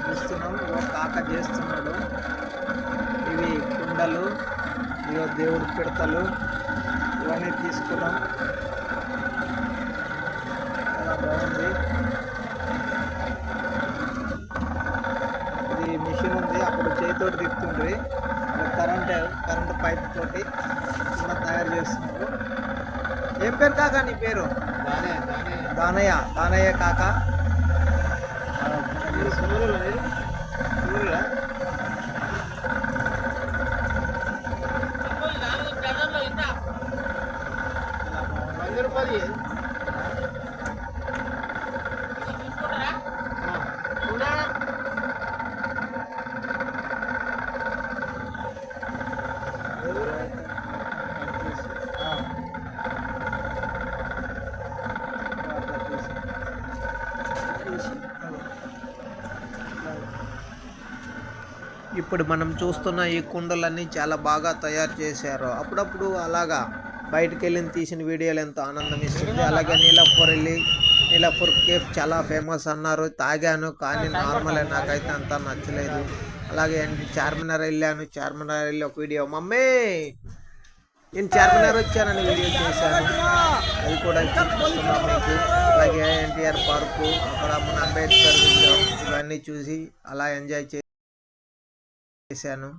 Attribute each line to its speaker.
Speaker 1: చూస్తున్నాం. కాక చేస్తున్నాడు. ఇవి కుండలు, ఇవో దేవుడి పిడతలు ఇవన్నీ తీసుకున్నాం. చాలా బాగుంది. ఇది మిషన్ ఉంది, అప్పుడు చేతితోటి తిప్పుతుండ్రి. కరెంట్ పైప్ తోటి తయారు చేస్తున్నారు. ఏం పేరు కాక నీ పేరు? దానయ్య కాక. ఇప్పుడు మనం చూస్తున్న ఈ కుండలన్నీ చాలా బాగా తయారు చేశారు. అప్పుడప్పుడు అలాగా బయటకు వెళ్ళి తీసిన వీడియోలు ఎంతో ఆనందం ఇస్తుంది. అలాగే నీలాపూర్ కేఫ్ చాలా ఫేమస్ అన్నారు. తాగాను కానీ నార్మలే, నాకైతే అంతా నచ్చలేదు. అలాగే చార్మినార్ వెళ్ళాను. చార్మినార్ వెళ్ళి ఒక వీడియో, మమ్మీ నేను చార్మినార్ వచ్చానని వీడియో చేశాను, అది కూడా చూపిస్తున్నాను మీకు. అలాగే ఎన్టీఆర్ పార్కు, అక్కడ మన అంబేద్కర్ విగ్రహం, ఇవన్నీ చూసి అలా ఎంజాయ్ చేశాను.